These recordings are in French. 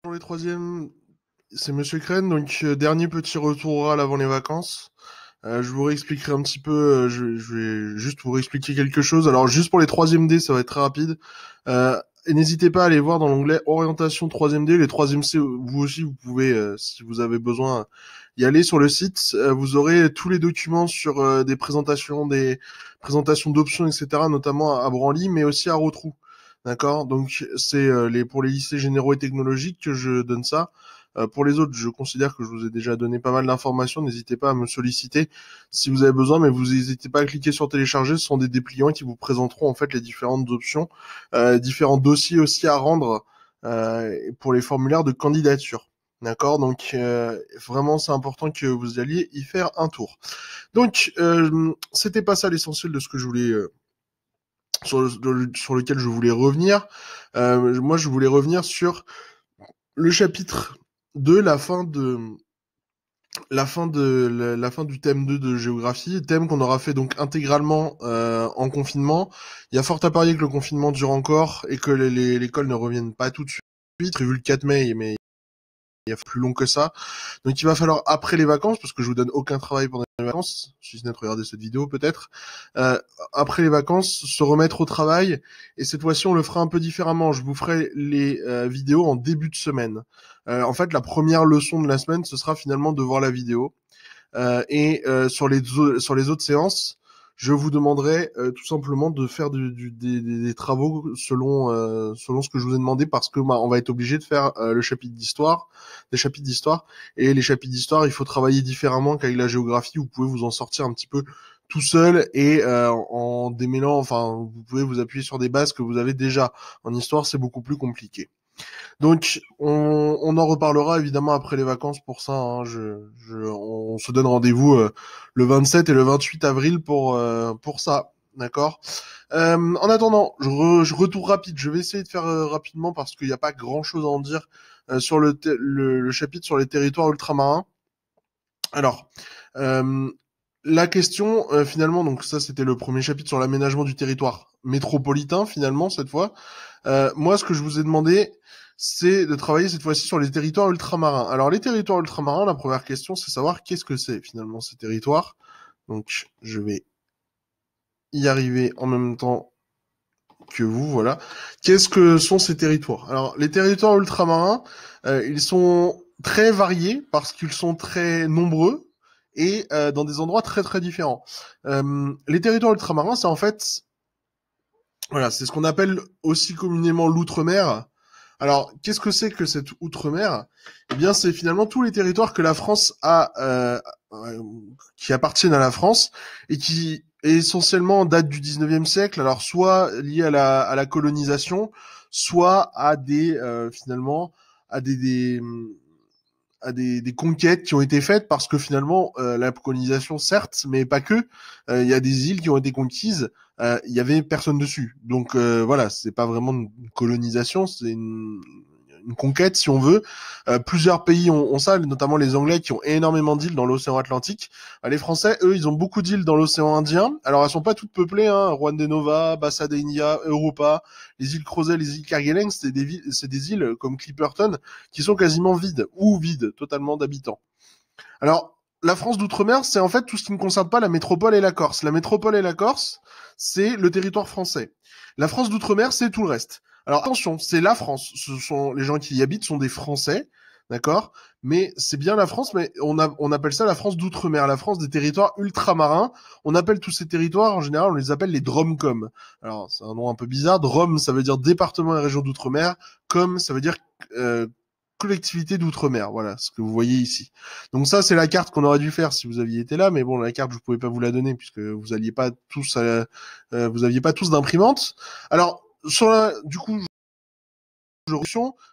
Pour les troisièmes, c'est Monsieur Crane, donc dernier petit retour oral avant les vacances. Je vous réexpliquerai un petit peu, je vais juste vous réexpliquer quelque chose. Alors juste pour les troisième D, ça va être très rapide. Et n'hésitez pas à aller voir dans l'onglet orientation troisième D, les troisième C, vous aussi vous pouvez, si vous avez besoin, y aller sur le site. Vous aurez tous les documents sur des présentations d'options, etc., notamment à Branly, mais aussi à Rotrou. D'accord? Donc c'est pour les lycées généraux et technologiques que je donne ça. Pour les autres, je considère que je vous ai déjà donné pas mal d'informations. N'hésitez pas à me solliciter si vous avez besoin, mais vous n'hésitez pas à cliquer sur télécharger. Ce sont des dépliants qui vous présenteront en fait les différentes options, différents dossiers aussi à rendre pour les formulaires de candidature. D'accord, donc vraiment c'est important que vous alliez y faire un tour. Donc c'était pas ça l'essentiel de ce que je voulais sur lequel je voulais revenir. Moi je voulais revenir sur le chapitre 2, la fin du thème 2 de géographie, thème qu'on aura fait donc intégralement en confinement. Il y a fort à parier que le confinement dure encore et que l'école ne revienne pas tout de suite. Prévu le 4 mai, mais il y a plus long que ça. Donc il va falloir après les vacances, parce que je vous donne aucun travail pendant les vacances, si ce n'est de regarder cette vidéo peut-être, après les vacances, se remettre au travail, et cette fois-ci on le fera un peu différemment. Je vous ferai les vidéos en début de semaine. En fait, la première leçon de la semaine, ce sera finalement de voir la vidéo. Sur les autres séances, je vous demanderai tout simplement de faire des travaux selon ce que je vous ai demandé, parce que on va être obligé de faire le chapitre d'histoire, des chapitres d'histoire, et les chapitres d'histoire, il faut travailler différemment qu'avec la géographie. Vous pouvez vous en sortir un petit peu tout seul et en démêlant, enfin, vous pouvez vous appuyer sur des bases que vous avez déjà. En histoire, c'est beaucoup plus compliqué. Donc, on en reparlera évidemment après les vacances pour ça. Hein. On se donne rendez-vous le 27 et le 28 avril pour ça. D'accord. En attendant, je retourne rapide. Je vais essayer de faire rapidement parce qu'il n'y a pas grand-chose à en dire sur le chapitre sur les territoires ultramarins. Alors, euh, la question finalement, donc ça c'était le premier chapitre sur l'aménagement du territoire métropolitain finalement cette fois. Moi, ce que je vous ai demandé, c'est de travailler cette fois-ci sur les territoires ultramarins. Alors, les territoires ultramarins, la première question, c'est savoir qu'est-ce que c'est finalement ces territoires. Donc, je vais y arriver en même temps que vous, voilà. Qu'est-ce que sont ces territoires? Alors, les territoires ultramarins, ils sont très variés parce qu'ils sont très nombreux et dans des endroits très très différents. Les territoires ultramarins, c'est en fait, voilà, c'est ce qu'on appelle aussi communément l'outre-mer. Alors, qu'est-ce que c'est que cette outre-mer? Eh bien, c'est finalement tous les territoires que la France a, qui appartiennent à la France et qui essentiellement datent du 19e siècle. Alors, soit liés à la colonisation, soit à finalement, à des conquêtes qui ont été faites, parce que finalement la colonisation certes, mais pas que. Il y a des îles qui ont été conquises, il y avait personne dessus, donc voilà, c'est pas vraiment une colonisation, c'est une conquête si on veut. Plusieurs pays ont ça, notamment les Anglais qui ont énormément d'îles dans l'océan Atlantique. Les Français, eux, ils ont beaucoup d'îles dans l'océan Indien. Alors elles sont pas toutes peuplées, hein. Juan de Nova, Bassa de India, Europa, les îles Crozet, les îles Kerguelen, c'est des îles comme Clipperton qui sont quasiment vides, ou vides totalement d'habitants. Alors, la France d'outre-mer, c'est en fait tout ce qui ne concerne pas la métropole et la Corse. La métropole et la Corse, c'est le territoire français. La France d'outre-mer, c'est tout le reste. Alors attention, c'est la France. Ce sont les gens qui y habitent sont des Français, d'accord. Mais c'est bien la France, mais on appelle ça la France d'outre-mer, la France des territoires ultramarins. On appelle tous ces territoires, en général, on les appelle les DROMCOM. Alors c'est un nom un peu bizarre. DROM, ça veut dire département et région d'outre-mer. COM, ça veut dire collectivité d'outre-mer. Voilà ce que vous voyez ici. Donc ça, c'est la carte qu'on aurait dû faire si vous aviez été là, mais bon, la carte, je ne pouvais pas vous la donner puisque vous aviez pas tous d'imprimante. Alors, du coup,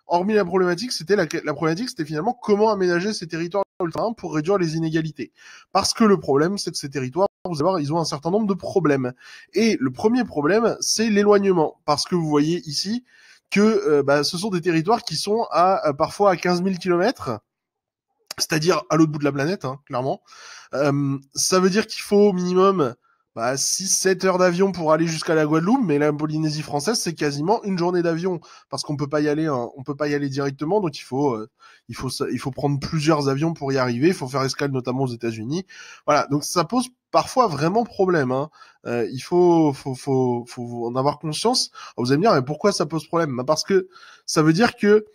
hormis la problématique, la problématique, c'était finalement comment aménager ces territoires ultramarins pour réduire les inégalités. Parce que le problème, c'est que ces territoires, vous allez voir, ils ont un certain nombre de problèmes. Et le premier problème, c'est l'éloignement. Parce que vous voyez ici que ce sont des territoires qui sont parfois à 15 000 kilomètres, c'est-à-dire à l'autre bout de la planète, hein, clairement. Ça veut dire qu'il faut au minimum Bah, 6-7 heures d'avion pour aller jusqu'à la Guadeloupe, mais la Polynésie française, c'est quasiment une journée d'avion. Parce qu'on peut pas y aller, hein, on peut pas y aller directement, donc il faut prendre plusieurs avions pour y arriver. Il faut faire escale notamment aux États-Unis. Voilà. Donc ça pose parfois vraiment problème, hein. Faut en avoir conscience. Alors, vous allez me dire, mais pourquoi ça pose problème? Bah, parce que ça veut dire que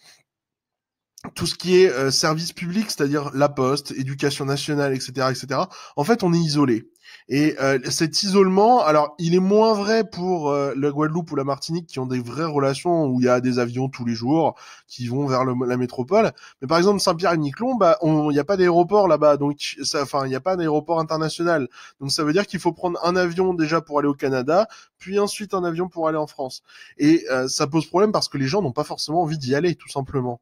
tout ce qui est service public, c'est-à-dire la poste, éducation nationale, etc., etc. En fait, on est isolé. Et cet isolement, alors, il est moins vrai pour la Guadeloupe ou la Martinique qui ont des vraies relations où il y a des avions tous les jours qui vont vers la métropole. Mais par exemple, Saint-Pierre-et-Miquelon, bah, il n'y a pas d'aéroport là-bas, donc il n'y a pas d'aéroport international. Donc ça veut dire qu'il faut prendre un avion déjà pour aller au Canada, puis ensuite un avion pour aller en France. Et ça pose problème parce que les gens n'ont pas forcément envie d'y aller, tout simplement.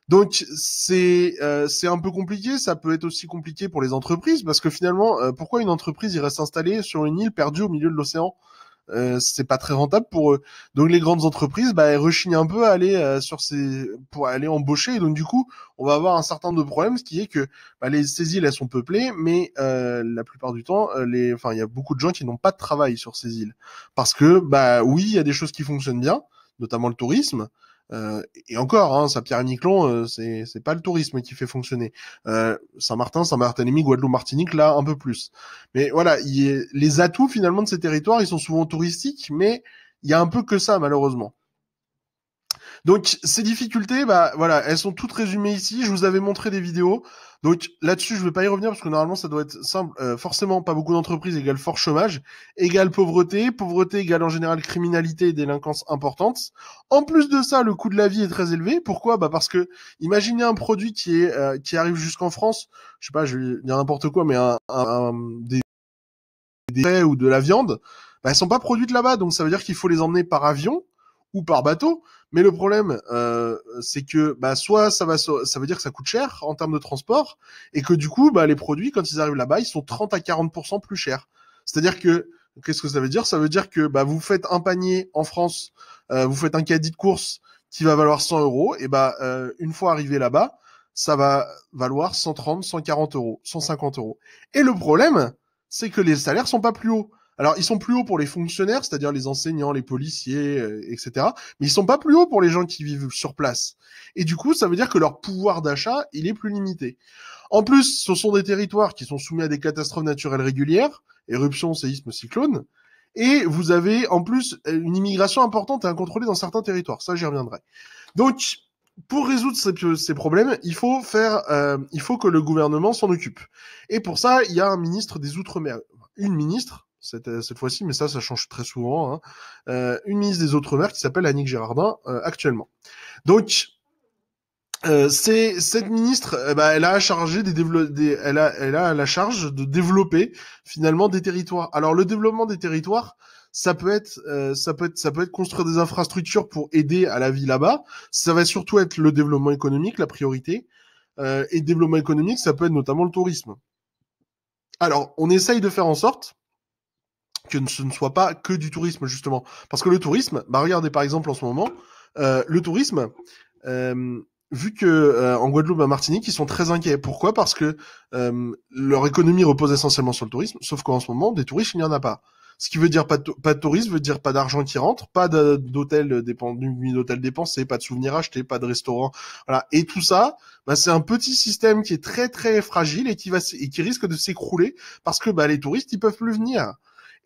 Donc c'est un peu compliqué, ça peut être aussi compliqué pour les entreprises parce que finalement pourquoi une entreprise irait s'installer sur une île perdue au milieu de l'océan? C'est pas très rentable pour eux. Donc les grandes entreprises elles rechignent un peu à aller pour aller embaucher et donc du coup, on va avoir un certain nombre de problèmes ce qui est que ces îles elles sont peuplées mais la plupart du temps il y a beaucoup de gens qui n'ont pas de travail sur ces îles parce que oui, il y a des choses qui fonctionnent bien, notamment le tourisme. Et encore, hein, Saint-Pierre-et-Miquelon, c'est pas le tourisme qui fait fonctionner. Saint-Martin, Saint-Barthélemy, Guadeloupe, Martinique, là un peu plus. Mais voilà, les atouts finalement de ces territoires, ils sont souvent touristiques, mais il y a un peu que ça malheureusement. Donc ces difficultés, voilà, elles sont toutes résumées ici. Je vous avais montré des vidéos. Donc là-dessus, je ne vais pas y revenir parce que normalement ça doit être simple. Forcément, pas beaucoup d'entreprises égale fort chômage, égale pauvreté, pauvreté égale en général criminalité et délinquance importante. En plus de ça, le coût de la vie est très élevé. Pourquoi? Parce que imaginez un produit qui arrive jusqu'en France. Je sais pas, je vais dire n'importe quoi, mais des frais ou de la viande, elles sont pas produites là-bas, donc ça veut dire qu'il faut les emmener par avion ou par bateau. Mais le problème, c'est que soit ça veut dire que ça coûte cher en termes de transport, et que du coup, les produits quand ils arrivent là-bas, ils sont 30 à 40% plus chers. C'est-à-dire que qu'est-ce que ça veut dire? Ça veut dire que vous faites un panier en France, vous faites un caddie de course qui va valoir 100 euros, et une fois arrivé là-bas, ça va valoir 130, 140 euros, 150 euros. Et le problème, c'est que les salaires sont pas plus hauts. Alors, ils sont plus hauts pour les fonctionnaires, c'est-à-dire les enseignants, les policiers, etc. Mais ils sont pas plus hauts pour les gens qui vivent sur place. Et du coup, ça veut dire que leur pouvoir d'achat, il est plus limité. En plus, ce sont des territoires qui sont soumis à des catastrophes naturelles régulières, éruptions, séismes, cyclones. Et vous avez, en plus, une immigration importante et incontrôlée dans certains territoires. Ça, j'y reviendrai. Donc, pour résoudre ces problèmes, il faut que le gouvernement s'en occupe. Et pour ça, il y a un ministre des Outre-mer, une ministre, cette fois-ci, mais ça change très souvent, hein, une ministre des Outre-mer qui s'appelle Annick Girardin actuellement. Donc, cette ministre, elle a elle a la charge de développer finalement des territoires. Alors le développement des territoires, ça peut être construire des infrastructures pour aider à la vie là-bas. Ça va surtout être le développement économique, la priorité. Et le développement économique, ça peut être notamment le tourisme. Alors, on essaye de faire en sorte que ce ne soit pas que du tourisme justement, parce que le tourisme, regardez par exemple en ce moment, le tourisme. Vu que en Guadeloupe et en Martinique, ils sont très inquiets. Pourquoi? Parce que leur économie repose essentiellement sur le tourisme, sauf qu'en ce moment, des touristes, il n'y en a pas. Ce qui veut dire pas de tourisme, veut dire pas d'argent qui rentre, pas d'hôtel dépensé, pas de souvenirs achetés, pas de restaurant. Voilà. Et tout ça, c'est un petit système qui est très très fragile et qui risque de s'écrouler parce que les touristes, ils peuvent plus venir.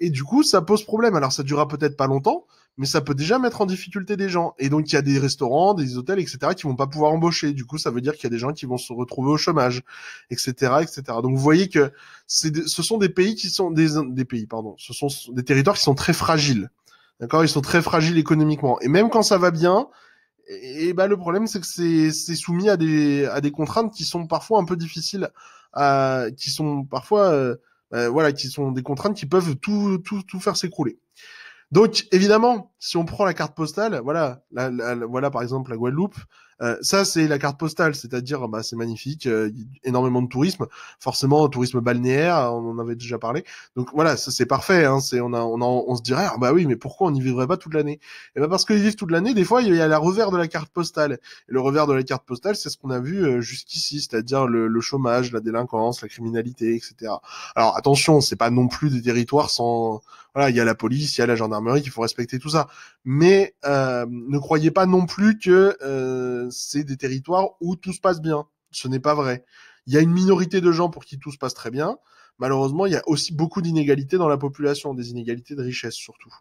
Et du coup, ça pose problème. Alors, ça durera peut-être pas longtemps, mais ça peut déjà mettre en difficulté des gens. Et donc, il y a des restaurants, des hôtels, etc., qui vont pas pouvoir embaucher. Du coup, ça veut dire qu'il y a des gens qui vont se retrouver au chômage, etc., etc. Donc, vous voyez que ce sont des pays qui sont des pays, pardon. Ce sont des territoires qui sont très fragiles. D'accord? Ils sont très fragiles économiquement. Et même quand ça va bien, le problème, c'est que c'est soumis à des contraintes qui sont parfois un peu difficiles qui sont parfois, voilà, qui sont des contraintes qui peuvent tout faire s'écrouler. Donc, évidemment, si on prend la carte postale, voilà, voilà par exemple la Guadeloupe, Ça, c'est la carte postale, c'est-à-dire, bah, c'est magnifique, énormément de tourisme, forcément, tourisme balnéaire, on en avait déjà parlé. Donc voilà, ça c'est parfait. Hein, on se dirait, ah, bah oui, mais pourquoi on n'y vivrait pas toute l'année? Et ben parce qu'ils vivent toute l'année. Des fois, il y a la revers de la carte postale. Et le revers de la carte postale, c'est ce qu'on a vu jusqu'ici, c'est-à-dire le chômage, la délinquance, la criminalité, etc. Alors attention, c'est pas non plus des territoires sans, voilà, il y a la police, il y a la gendarmerie, qu'il faut respecter tout ça. Mais ne croyez pas non plus que c'est des territoires où tout se passe bien. Ce n'est pas vrai. Il y a une minorité de gens pour qui tout se passe très bien. Malheureusement, il y a aussi beaucoup d'inégalités dans la population, des inégalités de richesse surtout.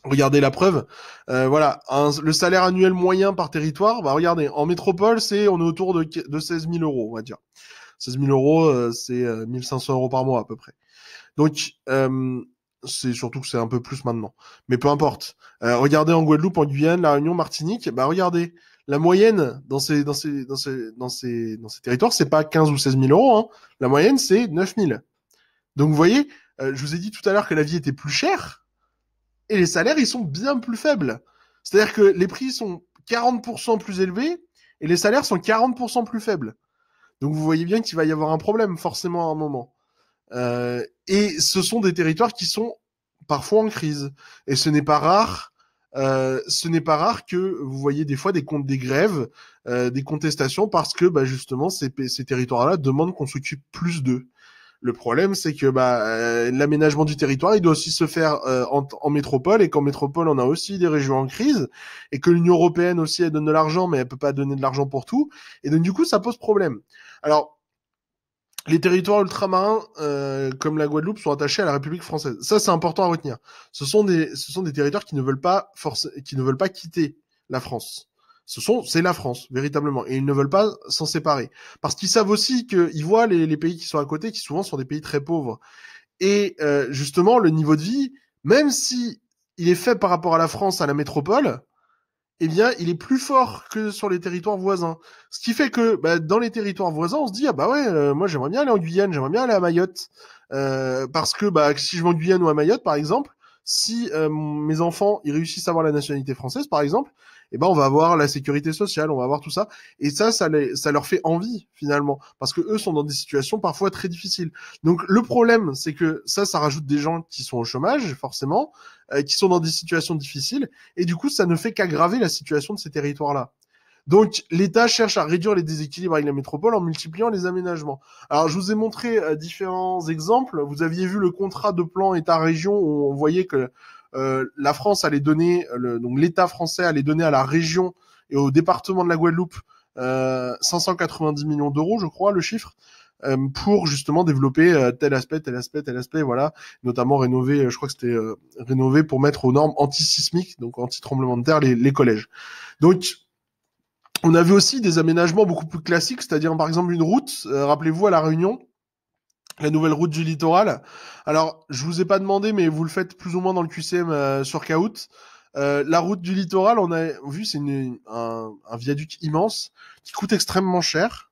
Regardez la preuve. Voilà, le salaire annuel moyen par territoire, bah regardez, en métropole, on est autour de 16 000 euros, on va dire. 16 000 euros, c'est 1 500 euros par mois à peu près. Donc, c'est surtout que c'est un peu plus maintenant. Mais peu importe. Regardez en Guadeloupe, en Guyane, La Réunion, Martinique, bah regardez, la moyenne dans ces territoires, c'est pas 15 ou 16 000 euros. Hein. La moyenne, c'est 9 000. Donc vous voyez, je vous ai dit tout à l'heure que la vie était plus chère et les salaires, ils sont bien plus faibles. C'est-à-dire que les prix sont 40% plus élevés et les salaires sont 40% plus faibles. Donc vous voyez bien qu'il va y avoir un problème forcément à un moment. Et ce sont des territoires qui sont parfois en crise. Et ce n'est pas rare. Ce n'est pas rare que vous voyez des fois des grèves, des contestations parce que bah, justement ces territoires-là demandent qu'on s'occupe plus d'eux. Le problème, c'est que bah, l'aménagement du territoire, il doit aussi se faire en métropole, et qu'en métropole, on a aussi des régions en crise, et que l'Union européenne aussi, elle donne de l'argent, mais elle peut pas donner de l'argent pour tout, et donc du coup, ça pose problème. Alors, les territoires ultramarins, comme la Guadeloupe, sont attachés à la République française. Ça, c'est important à retenir. Ce sont des territoires qui ne veulent pas quitter la France. C'est la France, véritablement. Et ils ne veulent pas s'en séparer. Parce qu'ils savent aussi qu'ils voient les pays qui sont à côté, qui souvent sont des pays très pauvres. Et justement, le niveau de vie, même si il est fait par rapport à la France, à la métropole, eh bien, il est plus fort que sur les territoires voisins. Ce qui fait que bah, dans les territoires voisins, on se dit, ah bah ouais, moi j'aimerais bien aller en Guyane, j'aimerais bien aller à Mayotte. Parce que bah, si je vais en Guyane ou à Mayotte, par exemple, si mes enfants ils réussissent à avoir la nationalité française, par exemple, eh ben on va avoir la sécurité sociale, on va avoir tout ça. Et ça leur fait envie finalement, parce que eux sont dans des situations parfois très difficiles. Donc le problème, c'est que ça rajoute des gens qui sont au chômage, forcément, qui sont dans des situations difficiles, et du coup, ça ne fait qu'aggraver la situation de ces territoires-là. Donc, l'État cherche à réduire les déséquilibres avec la métropole en multipliant les aménagements. Alors, je vous ai montré différents exemples. Vous aviez vu le contrat de plan État-région où on voyait que la France allait donner, donc l'État français allait donner à la région et au département de la Guadeloupe 590 millions d'euros, je crois, le chiffre, pour justement développer tel aspect, voilà, notamment rénover, je crois que c'était rénover pour mettre aux normes anti-sismiques, donc anti-tremblement de terre, les collèges. Donc, on a vu aussi des aménagements beaucoup plus classiques, c'est-à-dire par exemple une route, rappelez-vous à La Réunion, la nouvelle route du littoral. Alors, je vous ai pas demandé, mais vous le faites plus ou moins dans le QCM sur Kahoot. La route du littoral, on a vu, c'est un viaduc immense qui coûte extrêmement cher,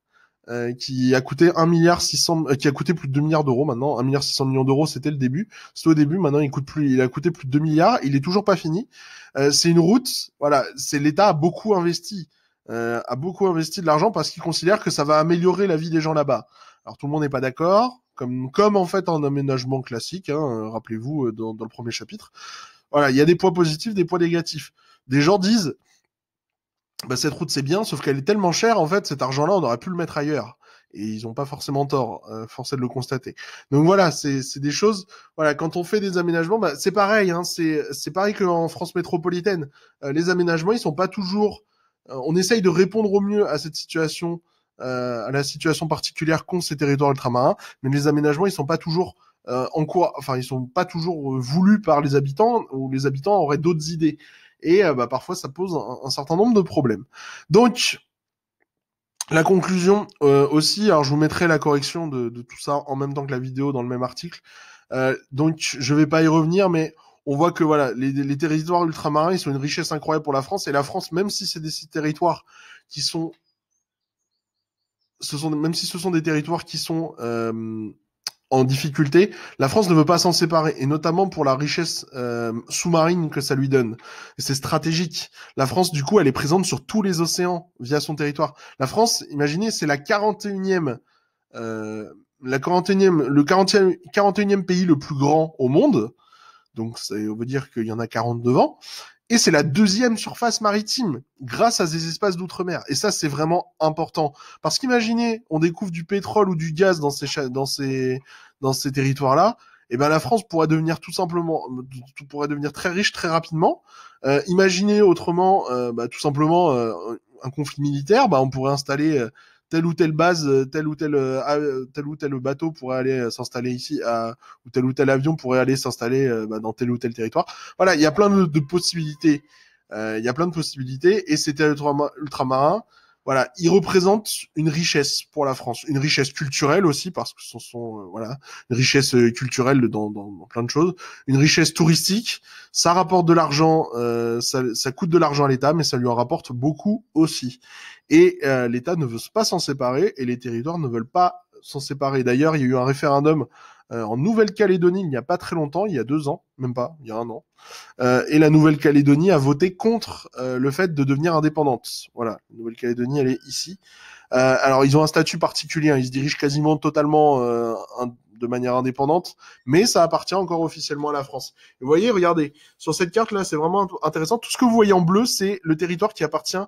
qui a coûté 1 milliard 600, qui a coûté plus de 2 milliards d'euros maintenant. 1 milliard 600 millions d'euros, c'était le début. C'était au début, maintenant il a coûté plus de 2 milliards. Il est toujours pas fini. C'est une route, voilà, l'État a beaucoup investi de l'argent parce qu'il considère que ça va améliorer la vie des gens là-bas. Alors tout le monde n'est pas d'accord, comme en fait en aménagement classique, hein, rappelez-vous dans le premier chapitre. Voilà, il y a des points positifs, des points négatifs. Des gens disent, bah, cette route c'est bien, sauf qu'elle est tellement chère, en fait, cet argent-là, on aurait pu le mettre ailleurs. Et ils n'ont pas forcément tort, force est de le constater. Donc voilà, c'est des choses. Voilà, quand on fait des aménagements, bah, c'est pareil. Hein, c'est pareil qu'en France métropolitaine. Les aménagements, ils sont pas toujours. On essaye de répondre au mieux à cette situation, à la situation particulière qu'ont ces territoires ultramarins, mais les aménagements, ils sont pas toujours enfin, ils sont pas toujours voulus par les habitants, ou les habitants auraient d'autres idées. Et bah, parfois, ça pose un certain nombre de problèmes. Donc, la conclusion aussi, alors je vous mettrai la correction de tout ça en même temps que la vidéo dans le même article. Donc je vais pas y revenir, mais on voit que voilà, les territoires ultramarins, ils sont une richesse incroyable pour la France, et la France, même si c'est des territoires qui même si ce sont des territoires qui sont en difficulté, la France ne veut pas s'en séparer, et notamment pour la richesse sous-marine que ça lui donne. Et c'est stratégique. La France, du coup, elle est présente sur tous les océans via son territoire. La France, imaginez, c'est la 41e, le 41e pays le plus grand au monde. Donc, on veut dire qu'il y en a 40 devant. Et c'est la deuxième surface maritime grâce à ces espaces d'outre-mer. Et ça, c'est vraiment important. Parce qu'imaginez, on découvre du pétrole ou du gaz dans ces territoires-là. Et ben, la France pourrait devenir tout simplement, pourrait devenir très riche très rapidement. Imaginez autrement, tout simplement, un conflit militaire. On pourrait installer telle ou telle base, tel ou tel bateau pourrait aller s'installer ici, ou tel avion pourrait aller s'installer dans tel ou tel territoire. Voilà, il y a plein de possibilités. Il y a plein de possibilités, et ces territoires ultramarins, voilà, ils représentent une richesse pour la France, une richesse culturelle aussi, parce que ce sont voilà, une richesse culturelle dans plein de choses, une richesse touristique. Ça rapporte de l'argent, ça coûte de l'argent à l'État, mais ça lui en rapporte beaucoup aussi. Et l'État ne veut pas s'en séparer, et les territoires ne veulent pas s'en séparer. D'ailleurs, il y a eu un référendum en Nouvelle-Calédonie il n'y a pas très longtemps, il y a 2 ans, même pas, il y a 1 an. Et la Nouvelle-Calédonie a voté contre le fait de devenir indépendante. Voilà, la Nouvelle-Calédonie, elle est ici. Alors, ils ont un statut particulier, hein, ils se dirigent quasiment totalement de manière indépendante, mais ça appartient encore officiellement à la France. Et vous voyez, regardez, sur cette carte-là, c'est vraiment intéressant. Tout ce que vous voyez en bleu, c'est le territoire qui appartient,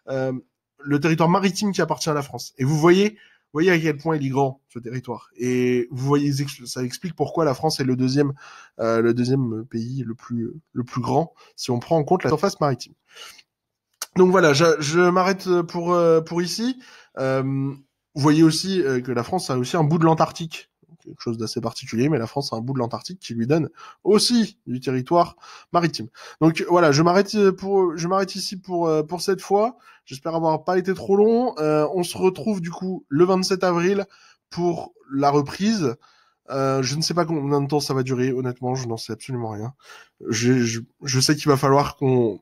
le territoire maritime qui appartient à la France. Et vous voyez à quel point il est grand, ce territoire. Et vous voyez, ça explique pourquoi la France est le deuxième pays le plus grand, si on prend en compte la surface maritime. Donc voilà, je m'arrête pour ici. Vous voyez aussi que la France a aussi un bout de l'Antarctique, quelque chose d'assez particulier, mais la France a un bout de l'Antarctique qui lui donne aussi du territoire maritime. Donc voilà, je m'arrête ici pour cette fois. J'espère avoir pas été trop long. On se retrouve du coup le 27 avril pour la reprise. Je ne sais pas combien de temps ça va durer, honnêtement, je n'en sais absolument rien. Je sais qu'il va falloir qu'on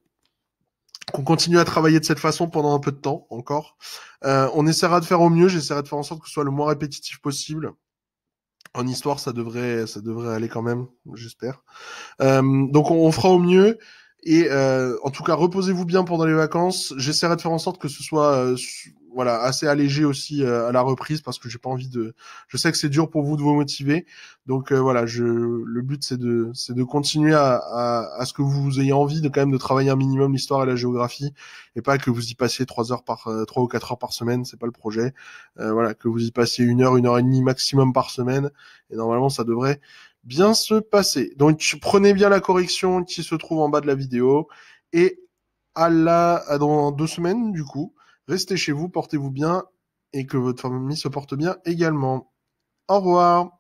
continue à travailler de cette façon pendant un peu de temps encore. On essaiera de faire au mieux, j'essaierai de faire en sorte que ce soit le moins répétitif possible. En histoire, ça devrait aller quand même, j'espère. Donc on fera au mieux. Et en tout cas, reposez-vous bien pendant les vacances. J'essaierai de faire en sorte que ce soit voilà, assez allégé aussi à la reprise, parce que j'ai pas envie de. Je sais que c'est dur pour vous de vous motiver. Donc voilà, le but c'est de continuer à ce que vous ayez envie de quand même de travailler un minimum l'histoire et la géographie, et pas que vous y passiez 3 ou 4 heures par semaine. C'est pas le projet. Voilà, que vous y passiez 1 heure et demie maximum par semaine. Et normalement, ça devrait bien se passer. Donc prenez bien la correction qui se trouve en bas de la vidéo, et dans 2 semaines du coup, restez chez vous, portez-vous bien, et que votre famille se porte bien également. Au revoir.